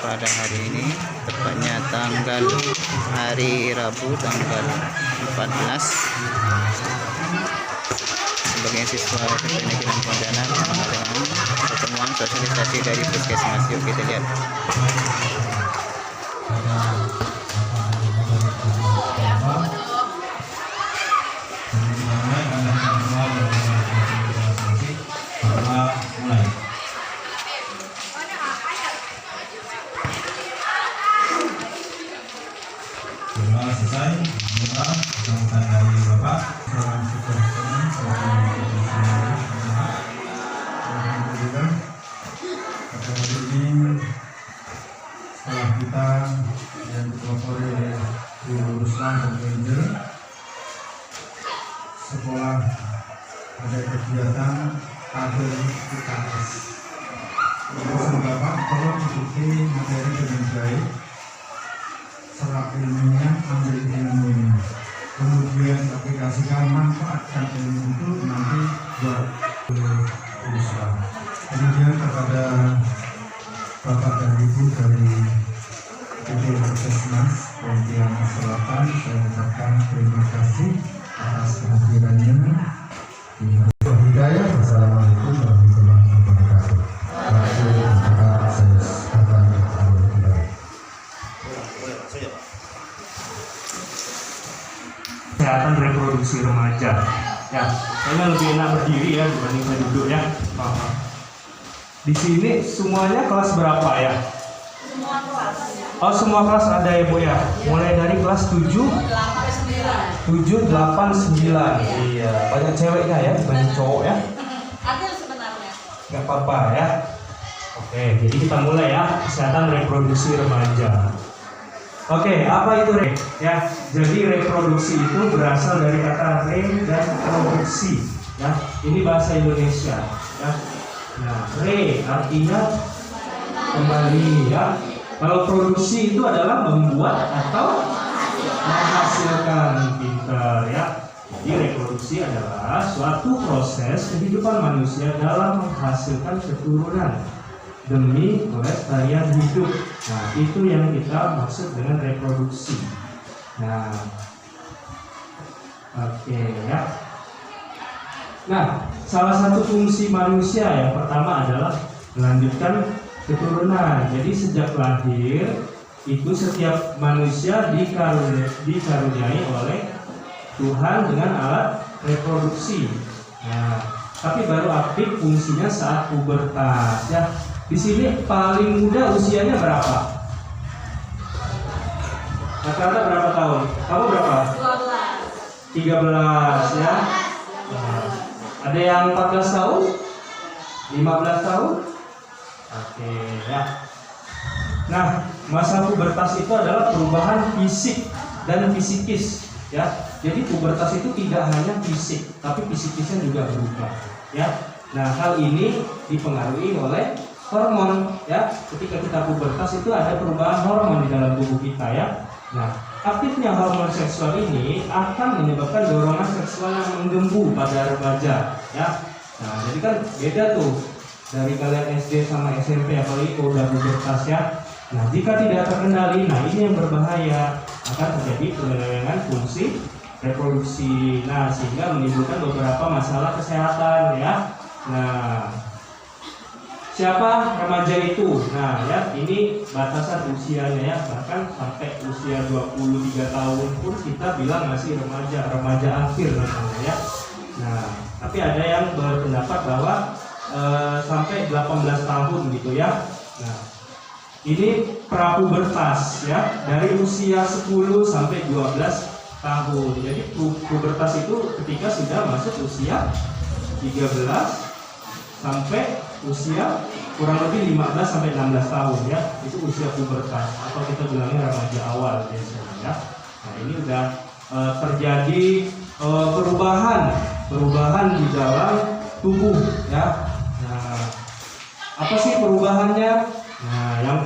pada hari ini, tepatnya tanggal hari Rabu tanggal 14, sebagai siswa SMK Negeri Pontianak mengadakan pertemuan sosialisasi dari puskesmas. Yuk kita lihat. Selesai, kita dari Bapak. Salam sejahtera, alhamdulillah. Pada hari ini setelah kita yang dipelopori oleh Guru Ruslan dan Ranger, sekolah ada kegiatan tabel UKS. Pesan Bapak tolong ikuti materi dengan baik. Serap ilmunya, ambil ilmunya, kemudian aplikasikan, manfaatkan ilmu itu nanti buat usaha. Kemudian kepada Bapak dan Ibu dari PT Puskesmas Pontianak Selatan, saya ucapkan terima kasih atas kehadirannya. Hidayah. Wassalamualaikum warahmatullahi wabarakatuh. Kesehatan reproduksi remaja. Ya, kayaknya lebih enak berdiri ya dibanding saya duduk ya. Di sini semuanya kelas berapa ya? Semua kelas. Oh, semua kelas ada ya Bu ya. Mulai dari kelas 7, 8, 9. Iya, banyak ceweknya ya, banyak cowok ya. Adil sebenarnya. Gak apa-apa ya. Oke, jadi kita mulai ya, kesehatan reproduksi remaja. Oke, apa itu ya? Jadi reproduksi itu berasal dari kata re dan produksi. Ya, ini bahasa Indonesia. Ya. Nah, re artinya kembali ya. Kalau produksi itu adalah membuat atau menghasilkan, pintar ya. Jadi reproduksi adalah suatu proses kehidupan manusia dalam menghasilkan keturunan demi kelestarian hidup. Nah, itu yang kita maksud dengan reproduksi. Nah, oke ya. Nah, salah satu fungsi manusia yang pertama adalah melanjutkan keturunan. Jadi sejak lahir itu setiap manusia dikaruniai oleh Tuhan dengan alat reproduksi. Nah, tapi baru aktif fungsinya saat pubertas ya. Di sini paling muda usianya berapa? Rata-rata berapa tahun? Kamu berapa? 12. 13 ya. Nah, ada yang 14 tahun? 15 tahun? Oke ya. Nah, masa pubertas itu adalah perubahan fisik dan fisikis ya. Jadi pubertas itu tidak hanya fisik, tapi fisikisnya juga berubah ya. Nah, hal ini dipengaruhi oleh hormon ya. Ketika kita pubertas itu ada perubahan hormon di dalam tubuh kita ya. Nah, aktifnya hormon seksual ini akan menyebabkan dorongan seksual yang menggembu pada remaja ya. Nah, jadi kan beda tuh dari kalian SD sama SMP, apalagi kalau udah pubertas ya. Nah, jika tidak terkendali, nah ini yang berbahaya, akan terjadi penyelewengan fungsi reproduksi. Nah, sehingga menimbulkan beberapa masalah kesehatan ya. Nah, siapa remaja itu? Nah ya, ini batasan usianya ya, bahkan sampai usia 23 tahun pun kita bilang masih remaja akhir namanya ya. Nah, tapi ada yang berpendapat bahwa sampai 18 tahun gitu ya. Nah, ini prapubertas ya, dari usia 10 sampai 12 tahun. Jadi pubertas itu ketika sudah masuk usia 13 sampai usia kurang lebih 15 sampai 16 tahun ya, itu usia pubertas atau kita bilangnya remaja awal biasanya ya. Nah, ini udah terjadi perubahan di dalam tubuh ya. Nah, apa sih perubahannya? Nah, yang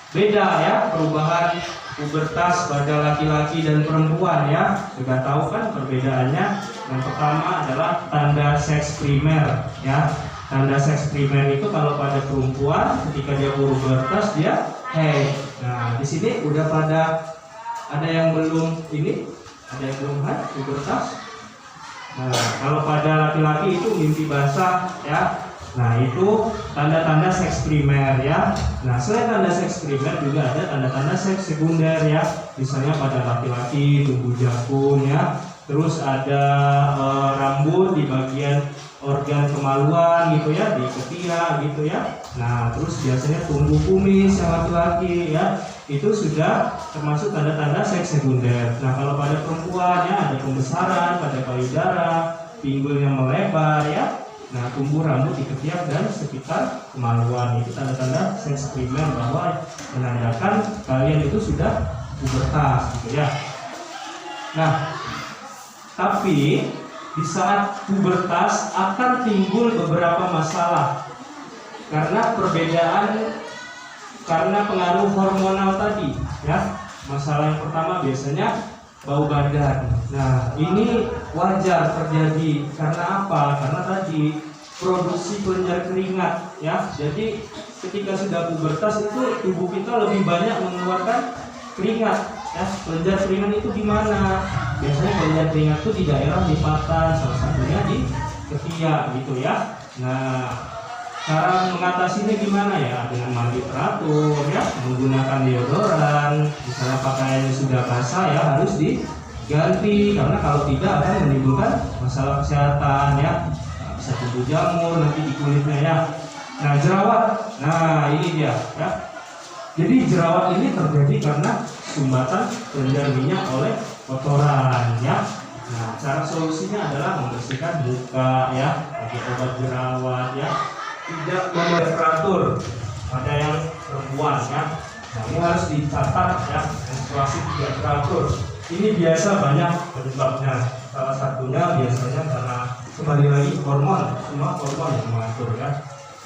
beda ya, perubahan pubertas pada laki-laki dan perempuan ya. Sudah tahu kan perbedaannya? Yang pertama adalah tanda seks primer ya. Tanda seks primer itu kalau pada perempuan ketika dia pubertas dia head. Nah, di sini udah pada ada yang belum ini, ada yang belum head, pubertas. Nah, kalau pada laki-laki itu mimpi basah ya. Nah, itu tanda-tanda seks primer ya. Nah, selain tanda seks primer juga ada tanda-tanda seks sekunder ya. Misalnya pada laki-laki tumbuh jakun ya. Terus ada rambut di bagian organ kemaluan gitu ya, di ketiak gitu ya. Nah, terus biasanya tumbuh kumis yang laki-laki ya. Itu sudah termasuk tanda-tanda seks sekunder. Nah, kalau pada perempuan ya ada pembesaran pada payudara, pinggulnya melebar ya. Nah, tumbuh rambut di ketiak dan sekitar kemaluan, itu tanda-tanda seks primer bahwa menandakan kalian itu sudah pubertas gitu ya. Nah, tapi di saat pubertas akan timbul beberapa masalah karena perbedaan, karena pengaruh hormonal tadi ya. Masalah yang pertama biasanya bau badan. Nah, ini wajar terjadi karena apa? Karena tadi produksi kelenjar keringat ya. Jadi ketika sudah pubertas itu tubuh kita lebih banyak mengeluarkan keringat ya. Kelenjar keringat itu di mana? Biasanya kelenjar keringat itu di daerah lipatan, salah satunya di ketiak gitu ya. Nah, cara mengatasinya gimana ya? Dengan mandi teratur ya, menggunakan deodoran. Misalnya pakaiannya sudah basah ya harus diganti, karena kalau tidak akan menimbulkan masalah kesehatan ya. Nah, bisa tumbuh jamur nanti di kulitnya ya. Nah, jerawat. Nah, ini dia ya. Jadi jerawat ini terjadi karena sumbatan kelenjar minyak oleh kotoran ya. Nah, cara solusinya adalah membersihkan muka ya, pakai obat jerawat ya. Tidak teratur pada yang perempuan ya. Nah, ini harus dicatat ya, menstruasi tidak teratur. Ini biasa banyak penyebabnya. Salah satunya biasanya karena kembali lagi hormon, semua hormon yang mengatur ya.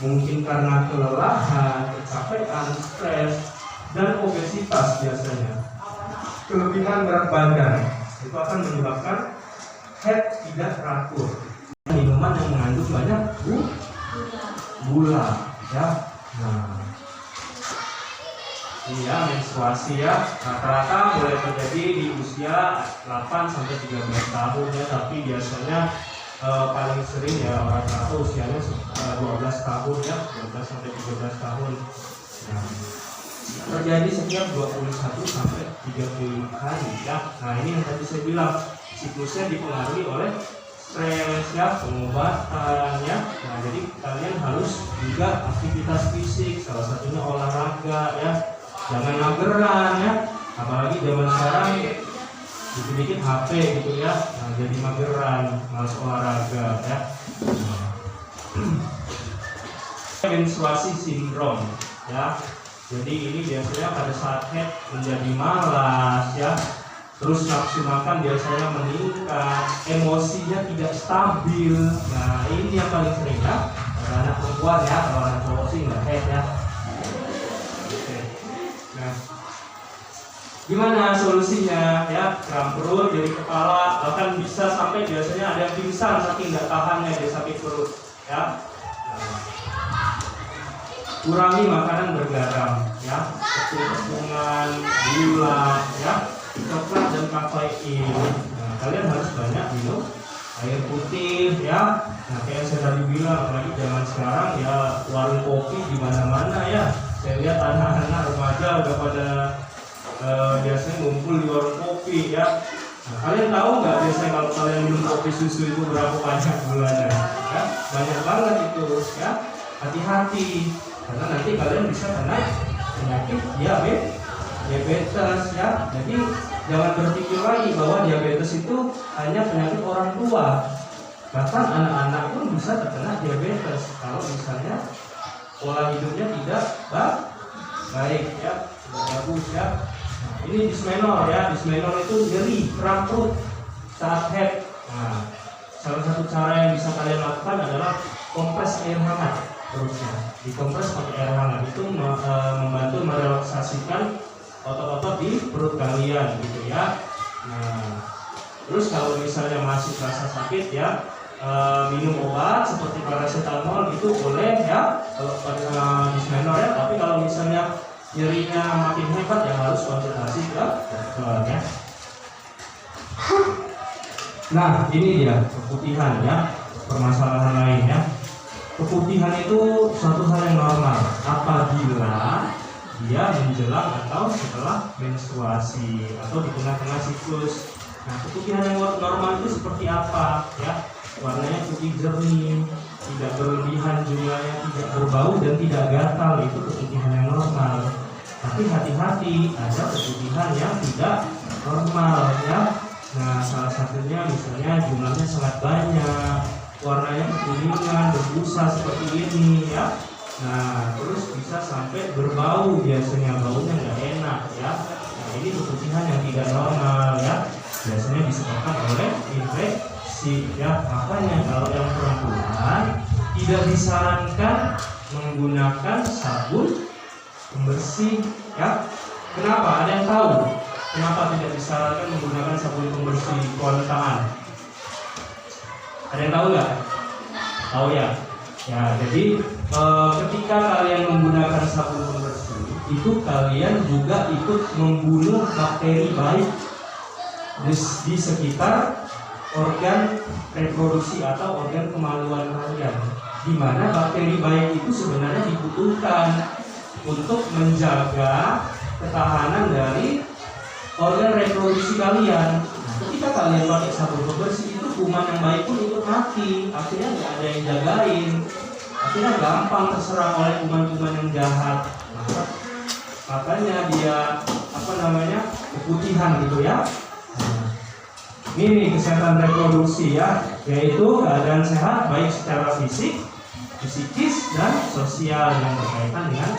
Mungkin karena kelelahan, kecapean, stres, dan obesitas biasanya. Kelebihan berat badan itu akan menyebabkan head tidak teratur. Minuman yang mengandung banyak gula ya. Nah, ini ya menstruasi ya, rata-rata mulai terjadi di usia 8-13 tahun ya, tapi biasanya paling sering ya rata-rata usianya 12 tahun ya, 12-13 tahun. Nah, terjadi setiap 21-30 hari ya. Nah, ini yang tadi saya bilang siklusnya dipengaruhi oleh stres ya, pengobatan ya. Nah, jadi kalian harus juga aktivitas fisik, salah satunya olahraga ya. Jangan mageran ya, apalagi zaman sekarang dikit-dikit HP gitu ya. Nah, jadi mageran, malas olahraga ya. Menstruasi sindrom ya. Jadi ini biasanya pada saat head menjadi malas ya. Terus nafsu makan biasanya meningkat, emosinya tidak stabil. Nah, ini yang paling sering ya. Pada anak perempuan ya, kalau anak cowok sih nggak head ya. Oke. Nah, gimana solusinya ya? Kram perut, jadi kepala, bahkan bisa sampai biasanya ada yang pingsan saking nggak tahannya dia sakit perut ya. Nah, kurangi makanan bergaram ya, tepung-tepungan, gula ya, coklat dan kafein. Nah, kalian harus banyak minum air putih ya. Nah, kayak saya tadi bilang, apalagi zaman sekarang ya warung kopi di mana-mana ya. Saya lihat anak-anak remaja udah pada biasanya ngumpul di warung kopi ya. Nah, kalian tahu nggak biasanya kalau kalian minum kopi susu itu berapa banyak gulanya? Ya, banyak banget itu ya. Hati-hati, karena nanti kalian bisa kena penyakit diabetes ya. Jadi jangan berpikir lagi bahwa diabetes itu hanya penyakit orang tua. Bahkan anak-anak pun bisa terkena diabetes kalau misalnya pola hidupnya tidak baik ya, tidak bagus ya. Nah, ini dismenor ya. Dismenor itu nyeri, kram perut saat head. Nah, salah satu cara yang bisa kalian lakukan adalah kompres air hangat perutnya. Dikompres pakai air hangat itu membantu merelaksasikan otot-otot di perut kalian gitu ya. Nah, terus kalau misalnya masih rasa sakit ya, minum obat seperti paracetamol itu boleh ya kalau pada dismenor ya. Tapi kalau misalnya nyerinya makin hebat ya harus konsultasi ke dokter ya. Nah ini dia keputihan ya, permasalahan lainnya. Keputihan itu suatu hal yang normal apabila dia menjelang atau setelah menstruasi atau di tengah-tengah siklus. Nah keputihan yang normal itu seperti apa ya? Warnanya putih jernih, tidak berlebihan jumlahnya, tidak berbau dan tidak gatal, itu keputihan yang normal. Tapi hati-hati, ada keputihan yang tidak normal ya. Nah salah satunya misalnya jumlahnya sangat banyak, warnanya kekuningan, berbusa seperti ini ya. Nah terus bisa sampai berbau, biasanya baunya nggak enak ya. Nah ini keputihan yang tidak normal ya, biasanya disebabkan oleh infeksi ya. Makanya kalau yang perempuan tidak disarankan menggunakan sabun pembersih ya. Kenapa? Ada yang tahu kenapa tidak disarankan menggunakan sabun pembersih kontaan? Ada yang tahu nggak? Tahu ya? Ya, jadi ketika kalian menggunakan sabun pembersih, itu kalian juga ikut membunuh bakteri baik di sekitar organ reproduksi atau organ kemaluan kalian. Di mana bakteri baik itu sebenarnya dibutuhkan untuk menjaga ketahanan dari organ reproduksi kalian. Ketika kalian pakai sabun pembersih itu kuman yang baik pun ikut mati, akhirnya nggak ada yang jagain, akhirnya gampang terserang oleh kuman-kuman yang jahat. Makanya dia keputihan gitu ya. Ini kesehatan reproduksi ya, yaitu keadaan sehat baik secara fisik, psikis dan sosial yang berkaitan dengan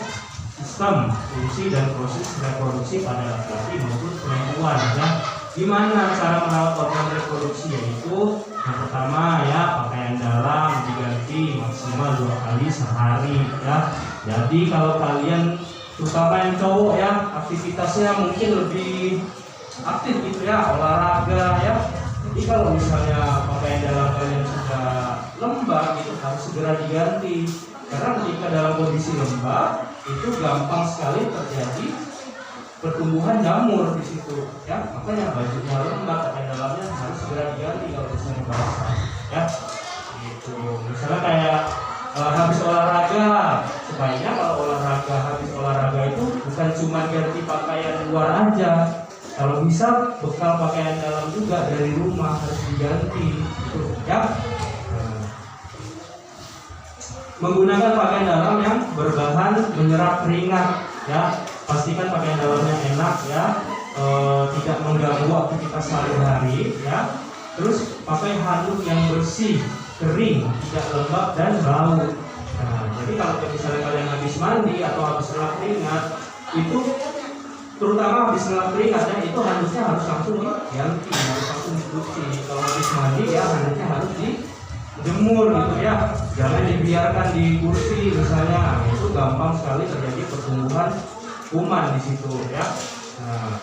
sistem, fungsi dan proses reproduksi pada laki-laki maupun perempuan ya. Gimana cara merawat organ reproduksi? Yaitu yang pertama ya, pakaian dalam diganti maksimal 2 kali sehari ya. Jadi kalau kalian terutama yang cowok ya, aktivitasnya mungkin lebih aktif gitu ya, olahraga ya. Jadi kalau misalnya pakaian dalam kalian sudah lembab itu harus segera diganti. Karena ketika dalam kondisi lembab itu gampang sekali terjadi pertumbuhan jamur di situ ya. Makanya bajunya lembab, pakaian dalamnya harus segera diganti kalau misalnya basah ya. Gitu. Misalnya kayak habis olahraga, sebaiknya kalau olahraga habis olahraga itu bukan cuma ganti pakaian luar aja. Kalau bisa bekal pakaian dalam juga dari rumah harus diganti gitu ya. Menggunakan pakaian dalam yang berbahan menyerap keringat ya. Pastikan pakaian dalamnya enak ya, tidak mengganggu aktivitas sehari-hari ya. Terus pakai handuk yang bersih, kering, tidak lembab dan bau. Nah, jadi kalau misalnya kalian habis mandi atau habis selap keringat, itu terutama habis selap keringatnya itu handuknya harus langsung diganti, harus langsung dicuci. Kalau habis mandi ya handuknya harus dijemur gitu ya, jangan dibiarkan di kursi misalnya. Itu gampang sekali terjadi pertumbuhan kuman di situ ya. Nah,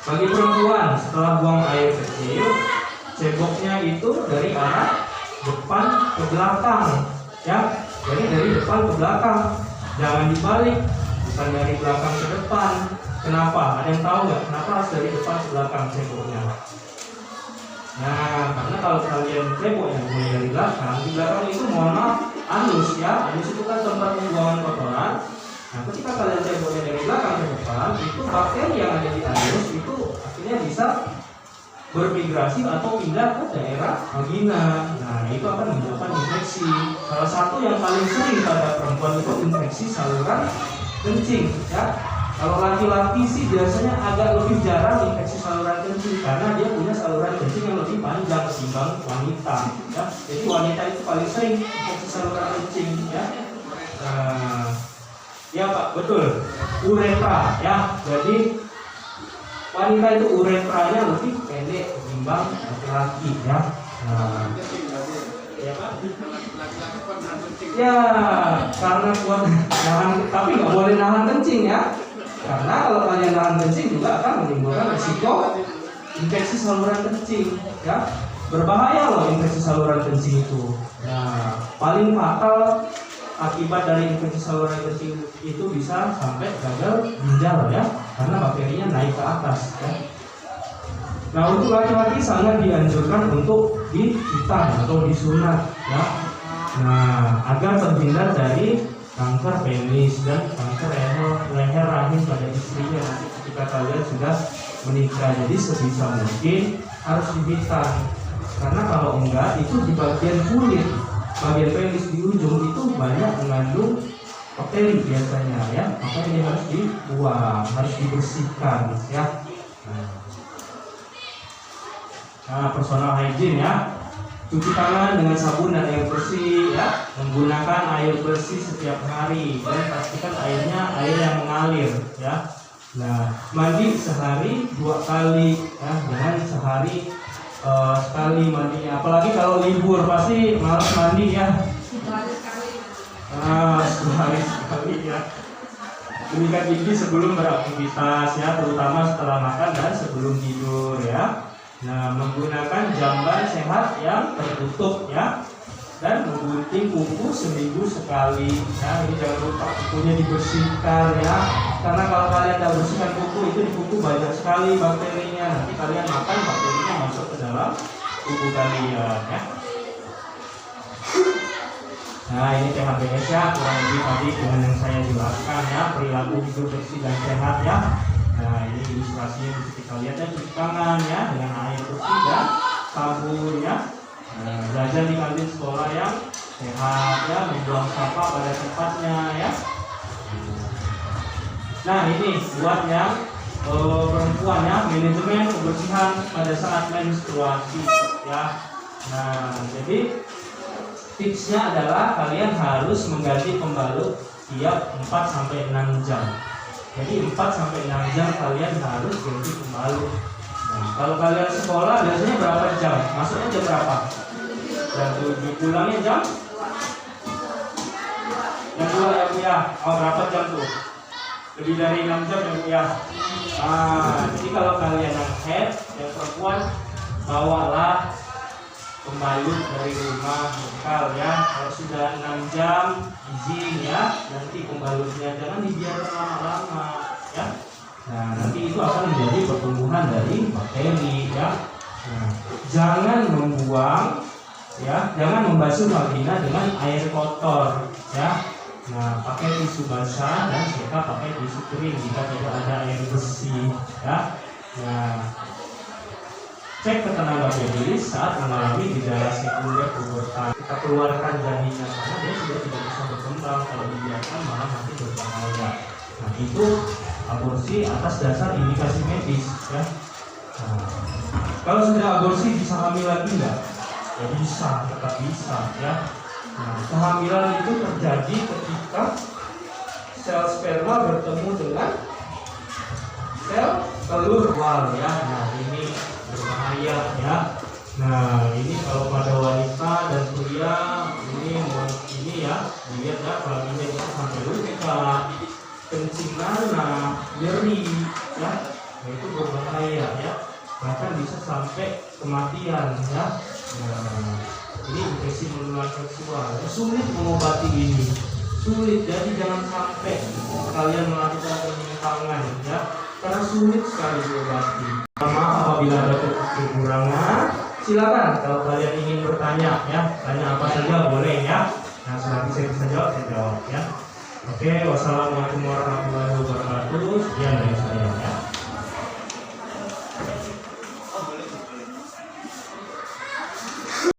bagi perempuan setelah buang air kecil, ceboknya itu dari arah depan ke belakang ya. Jadi dari depan ke belakang, jangan dibalik, bukan dari belakang ke depan. Kenapa? Ada yang tahu nggak kenapa harus dari depan ke belakang ceboknya? Nah, karena kalau kalian ceboknya mulai dari belakang, di belakang itu mohon maaf anus ya. Anus itu kan tempat pembuangan kotoran. Nah, ketika kalian ceboknya dari belakang ke depan, itu bakteri yang ada di anus itu akhirnya bisa bermigrasi atau pindah ke daerah vagina. Nah, itu akan menyebabkan infeksi. Salah satu yang paling sering pada perempuan itu infeksi saluran kencing ya. Kalau laki-laki sih biasanya agak lebih jarang infeksi saluran kencing karena dia punya saluran kencing yang lebih panjang ketimbang wanita ya. Jadi wanita itu paling sering infeksi saluran kencing ya. Ya Pak, betul. Uretra ya. Jadi wanita itu uretranya lebih pendek ketimbang laki-laki ya. Ya Pak. Ya, karena kuat nahan, tapi nggak boleh nahan kencing ya. Karena kalau kalian nahan kencing juga akan menimbulkan risiko infeksi saluran kencing ya. Berbahaya loh infeksi saluran kencing itu. Nah, paling fatal akibat dari infeksi saluran air bersih itu bisa sampai gagal ginjal ya, karena bakterinya naik ke atas ya. Nah, untuk laki-laki sangat dianjurkan untuk dihitan atau disunat ya. Nah, agar terhindar dari kanker penis dan kanker leher rahim pada istrinya nanti ketika kalian sudah menikah. Jadi sebisa mungkin harus dihitan, karena kalau enggak itu di bagian kulit, bagian penis di ujung itu banyak mengandung bakteri biasanya ya, maka ini harus dibuang, harus dibersihkan ya. Nah, personal hygiene ya, cuci tangan dengan sabun dan air bersih ya, menggunakan air bersih setiap hari dan pastikan airnya air yang mengalir ya. Nah, mandi sehari 2 kali ya, jangan sehari sekali mandinya, apalagi kalau libur pasti malas mandi ya. Sehari sekali ya. Meningkat gigi sebelum beraktivitas ya, terutama setelah makan dan sebelum tidur ya. Nah, menggunakan jamban sehat yang tertutup ya, dan menggunting kuku seminggu sekali ya. Ini jangan lupa kukunya dibersihkan ya, karena kalau kalian tidak bersihkan kuku itu di kuku banyak sekali bakterinya, nanti kalian makan bakterinya masuk ke dalam kuku kalian ya. Nah, ini THBS ya, kurang lebih tadi dengan yang saya jelaskan ya, perilaku hidup bersih dan sehat ya. Nah, ini ilustrasinya bisa kita lihat ya, cuci tangan ya dengan air bersih dan sabun ya. Nah, belajar di kantin sekolah yang sehat ya, membuang sampah pada tempatnya ya. Nah, ini buat yang perempuan ya, manajemen kebersihan pada saat menstruasi ya. Nah, jadi tipsnya adalah kalian harus mengganti pembalut tiap 4-6 jam. Jadi 4-6 jam kalian harus ganti pembalut. Nah, kalau kalian sekolah biasanya berapa jam? Masuknya jam berapa? Jam 7, pulangnya jam 2 ya Bu ya. Oh, berapa jam tuh? Lebih dari 6 jam ya Bu ya. Jadi kalau kalian yang head, yang perempuan, bawalah pembalut dari rumah bekal ya. Kalau sudah 6 jam izin ya, nanti pembalutnya jangan dibiarkan lama-lama ya. Nah, nanti itu akan menjadi pertumbuhan dari bakteri ya. Nah, jangan membuang ya, jangan membasuh vagina dengan air kotor ya. Nah, pakai tisu basah dan kita pakai tisu kering jika tidak ada air bersih ya. Nah, cek ke tenaga medis saat mengalami gejala sekunder pubertas. Kita keluarkan janinnya karena dia sudah tidak bisa berkembang, kalau dibiarkan malah nanti berbahaya. Nah, itu aborsi atas dasar indikasi medis ya. Nah, kalau sudah aborsi bisa hamil lagi enggak? Ya bisa, tetap bisa ya. Nah, kehamilan itu terjadi ketika sel sperma bertemu dengan sel telur awal ya. Nah, ini berbahaya ya. Nah, ini kalau pada wanita dan pria ini ya, dilihat ya, kelaminnya bisa sampai luka, kencing nanah, nyeri ya. Nah, itu berbahaya ya, bahkan bisa sampai kematian ya. Nah, ini infeksi menular seksual, sulit mengobati ini, sulit. Jadi jangan sampai kalian melakukan penyimpangan ya, karena sulit sekali diobati. Maaf apabila ada kekurangan, silakan kalau kalian ingin bertanya ya, tanya apa saja boleh ya. Nah, selagi saya bisa jawab, saya jawab ya. Oke, wassalamualaikum warahmatullahi wabarakatuh. Sekian.